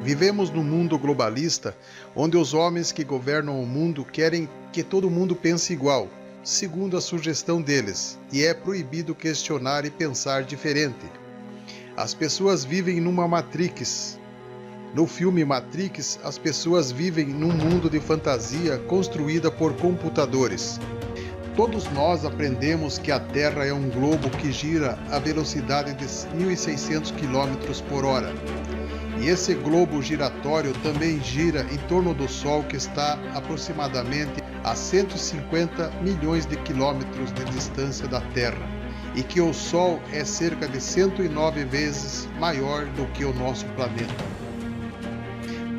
Vivemos num mundo globalista, onde os homens que governam o mundo querem que todo mundo pense igual, segundo a sugestão deles, e é proibido questionar e pensar diferente. As pessoas vivem numa Matrix. No filme Matrix, as pessoas vivem num mundo de fantasia construída por computadores. Todos nós aprendemos que a Terra é um globo que gira a velocidade de 1.600 km por hora. E esse globo giratório também gira em torno do Sol, que está aproximadamente a 150 milhões de quilômetros de distância da Terra, e que o Sol é cerca de 109 vezes maior do que o nosso planeta.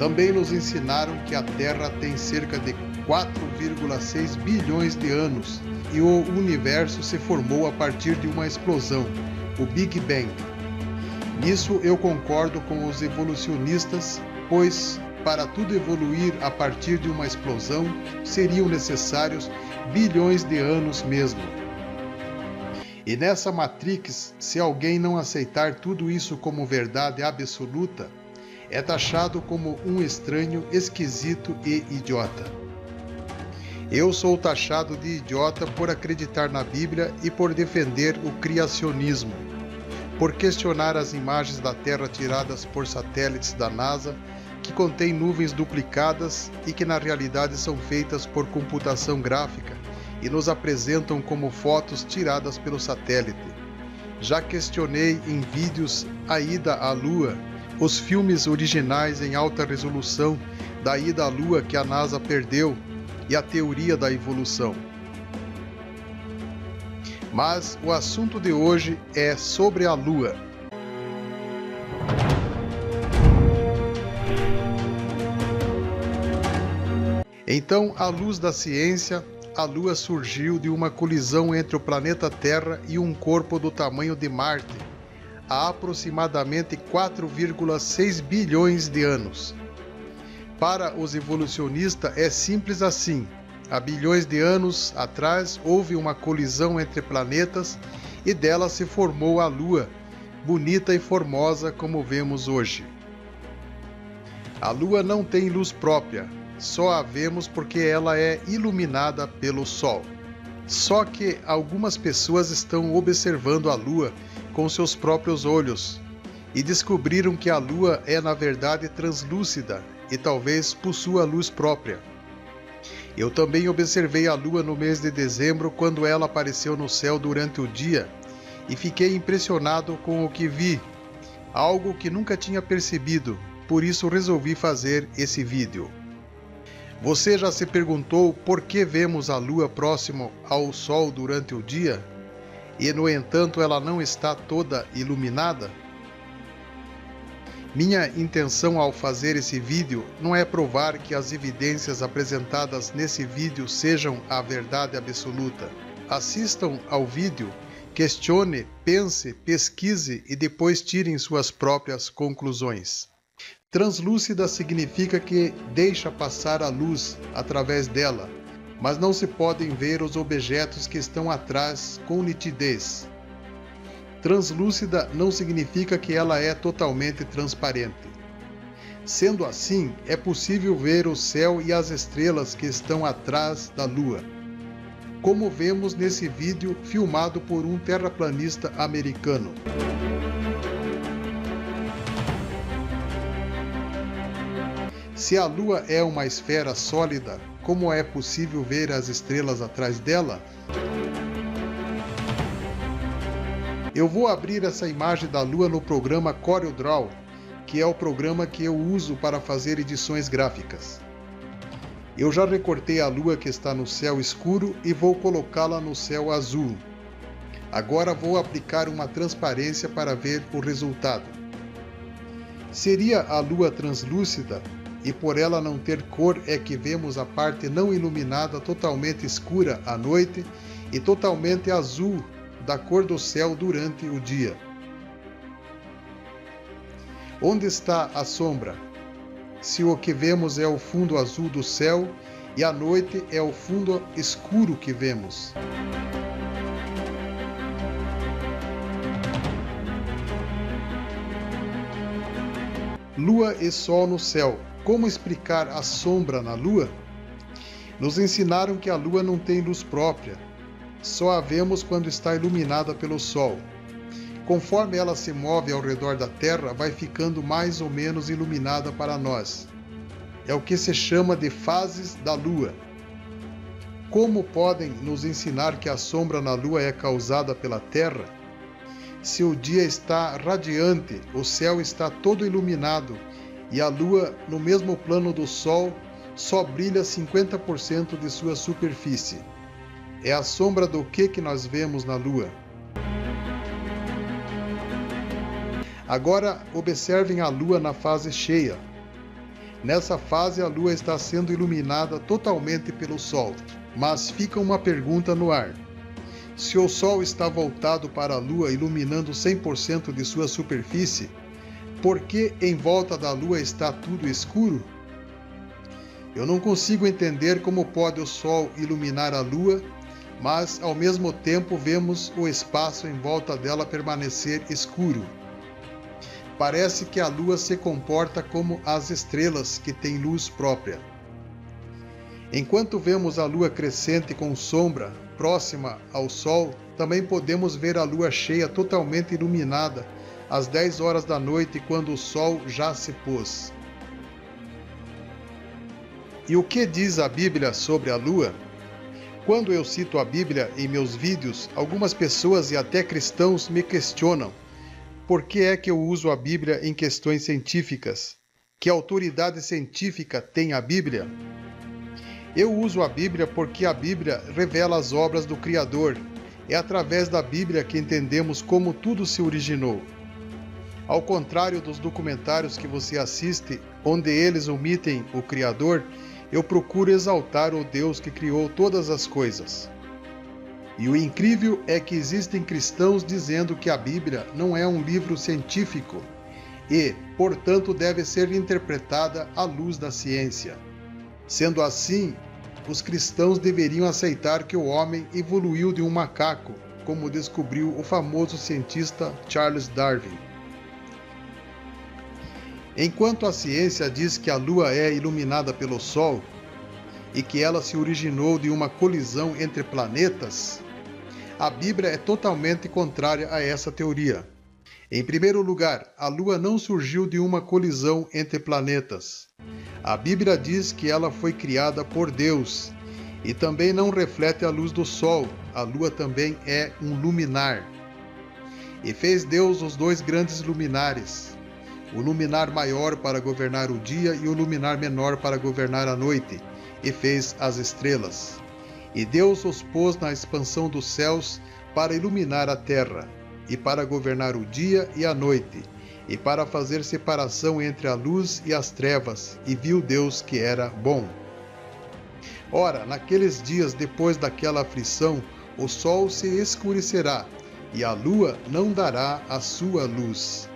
Também nos ensinaram que a Terra tem cerca de 4,6 bilhões de anos e o universo se formou a partir de uma explosão, o Big Bang. Nisso eu concordo com os evolucionistas, pois para tudo evoluir a partir de uma explosão seriam necessários bilhões de anos mesmo. E nessa Matrix, se alguém não aceitar tudo isso como verdade absoluta, é taxado como um estranho, esquisito e idiota. Eu sou taxado de idiota por acreditar na Bíblia e por defender o criacionismo, por questionar as imagens da Terra tiradas por satélites da NASA, que contêm nuvens duplicadas e que na realidade são feitas por computação gráfica e nos apresentam como fotos tiradas pelo satélite. Já questionei em vídeos a ida à Lua, os filmes originais em alta resolução da ida à Lua que a NASA perdeu e a teoria da evolução. Mas o assunto de hoje é sobre a Lua. Então, à luz da ciência, a Lua surgiu de uma colisão entre o planeta Terra e um corpo do tamanho de Marte, há aproximadamente 4,6 bilhões de anos. Para os evolucionistas é simples assim. Há bilhões de anos atrás houve uma colisão entre planetas e dela se formou a Lua, bonita e formosa como vemos hoje. A Lua não tem luz própria, só a vemos porque ela é iluminada pelo Sol. Só que algumas pessoas estão observando a Lua com seus próprios olhos e descobriram que a Lua é na verdade translúcida e talvez possua luz própria. Eu também observei a Lua no mês de dezembro, quando ela apareceu no céu durante o dia, e fiquei impressionado com o que vi, algo que nunca tinha percebido, por isso resolvi fazer esse vídeo. Você já se perguntou por que vemos a Lua próximo ao Sol durante o dia, e no entanto ela não está toda iluminada? Minha intenção ao fazer esse vídeo não é provar que as evidências apresentadas nesse vídeo sejam a verdade absoluta. Assistam ao vídeo, questione, pense, pesquise e depois tirem suas próprias conclusões. Translúcida significa que deixa passar a luz através dela, mas não se podem ver os objetos que estão atrás com nitidez. Translúcida não significa que ela é totalmente transparente. Sendo assim, é possível ver o céu e as estrelas que estão atrás da Lua, como vemos nesse vídeo filmado por um terraplanista americano. Se a Lua é uma esfera sólida, como é possível ver as estrelas atrás dela? Eu vou abrir essa imagem da Lua no programa CorelDRAW, que é o programa que eu uso para fazer edições gráficas. Eu já recortei a Lua que está no céu escuro e vou colocá-la no céu azul. Agora vou aplicar uma transparência para ver o resultado. Seria a Lua translúcida, e por ela não ter cor é que vemos a parte não iluminada totalmente escura à noite e totalmente azul da cor do céu durante o dia. Onde está a sombra? Se o que vemos é o fundo azul do céu e à noite é o fundo escuro que vemos. Lua e Sol no céu. Como explicar a sombra na Lua? Nos ensinaram que a Lua não tem luz própria, só a vemos quando está iluminada pelo Sol. Conforme ela se move ao redor da Terra, vai ficando mais ou menos iluminada para nós. É o que se chama de fases da Lua. Como podem nos ensinar que a sombra na Lua é causada pela Terra? Se o dia está radiante, o céu está todo iluminado e a Lua, no mesmo plano do Sol, só brilha 50% de sua superfície. É a sombra do que nós vemos na Lua. Agora observem a Lua na fase cheia. Nessa fase a Lua está sendo iluminada totalmente pelo Sol, mas fica uma pergunta no ar. Se o Sol está voltado para a Lua iluminando 100% de sua superfície, por que em volta da Lua está tudo escuro? Eu não consigo entender como pode o Sol iluminar a Lua, mas ao mesmo tempo vemos o espaço em volta dela permanecer escuro. Parece que a Lua se comporta como as estrelas que têm luz própria. Enquanto vemos a Lua crescente com sombra próxima ao Sol, também podemos ver a Lua cheia totalmente iluminada às 10 horas da noite, quando o Sol já se pôs. E o que diz a Bíblia sobre a Lua? Quando eu cito a Bíblia em meus vídeos, algumas pessoas e até cristãos me questionam por que é que eu uso a Bíblia em questões científicas. Que autoridade científica tem a Bíblia? Eu uso a Bíblia porque a Bíblia revela as obras do Criador. É através da Bíblia que entendemos como tudo se originou. Ao contrário dos documentários que você assiste, onde eles omitem o Criador, eu procuro exaltar o Deus que criou todas as coisas. E o incrível é que existem cristãos dizendo que a Bíblia não é um livro científico e, portanto, deve ser interpretada à luz da ciência. Sendo assim, os cristãos deveriam aceitar que o homem evoluiu de um macaco, como descobriu o famoso cientista Charles Darwin. Enquanto a ciência diz que a Lua é iluminada pelo Sol e que ela se originou de uma colisão entre planetas, a Bíblia é totalmente contrária a essa teoria. Em primeiro lugar, a Lua não surgiu de uma colisão entre planetas. A Bíblia diz que ela foi criada por Deus e também não reflete a luz do Sol. A Lua também é um luminar. E fez Deus os dois grandes luminares, o luminar maior para governar o dia e o luminar menor para governar a noite, e fez as estrelas. E Deus os pôs na expansão dos céus para iluminar a terra, e para governar o dia e a noite, e para fazer separação entre a luz e as trevas, e viu Deus que era bom. Ora, naqueles dias depois daquela aflição, o sol se escurecerá, e a lua não dará a sua luz.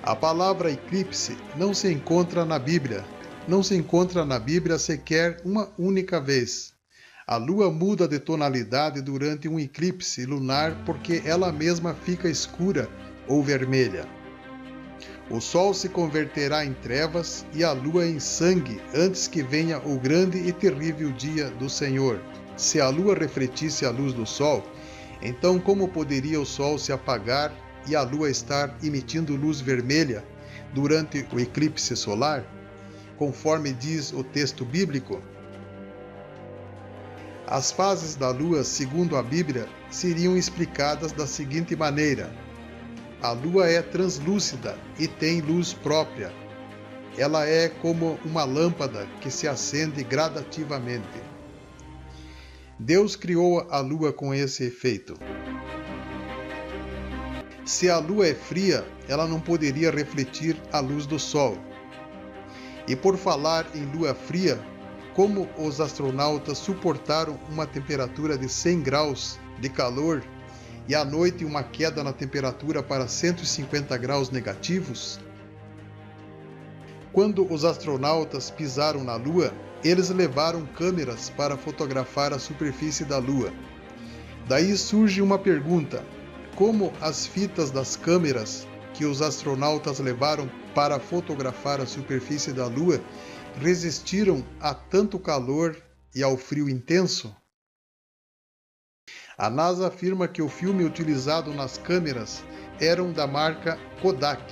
A palavra eclipse não se encontra na Bíblia. Não se encontra na Bíblia sequer uma única vez. A lua muda de tonalidade durante um eclipse lunar porque ela mesma fica escura ou vermelha. O sol se converterá em trevas e a lua em sangue antes que venha o grande e terrível dia do Senhor. Se a lua refletisse a luz do sol, então como poderia o sol se apagar e a lua estar emitindo luz vermelha durante o eclipse solar, conforme diz o texto bíblico? As fases da lua, segundo a Bíblia, seriam explicadas da seguinte maneira: a lua é translúcida e tem luz própria. Ela é como uma lâmpada que se acende gradativamente. Deus criou a lua com esse efeito. Se a lua é fria, ela não poderia refletir a luz do sol. E por falar em lua fria, como os astronautas suportaram uma temperatura de 100 graus de calor e à noite uma queda na temperatura para 150 graus negativos? Quando os astronautas pisaram na Lua, eles levaram câmeras para fotografar a superfície da Lua. Daí surge uma pergunta: como as fitas das câmeras que os astronautas levaram para fotografar a superfície da Lua resistiram a tanto calor e ao frio intenso? A NASA afirma que o filme utilizado nas câmeras eram da marca Kodak,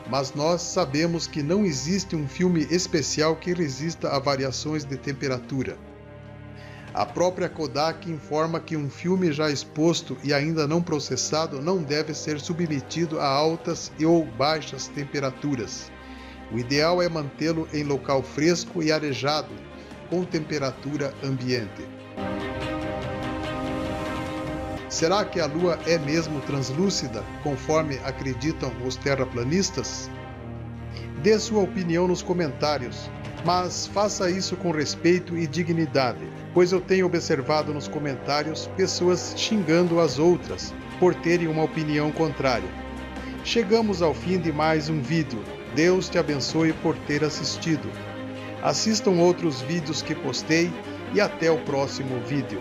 mas nós sabemos que não existe um filme especial que resista a variações de temperatura. A própria Kodak informa que um filme já exposto e ainda não processado não deve ser submetido a altas ou baixas temperaturas. O ideal é mantê-lo em local fresco e arejado, com temperatura ambiente. Será que a Lua é mesmo translúcida, conforme acreditam os terraplanistas? Dê sua opinião nos comentários, mas faça isso com respeito e dignidade, pois eu tenho observado nos comentários pessoas xingando as outras por terem uma opinião contrária. Chegamos ao fim de mais um vídeo. Deus te abençoe por ter assistido. Assistam outros vídeos que postei e até o próximo vídeo.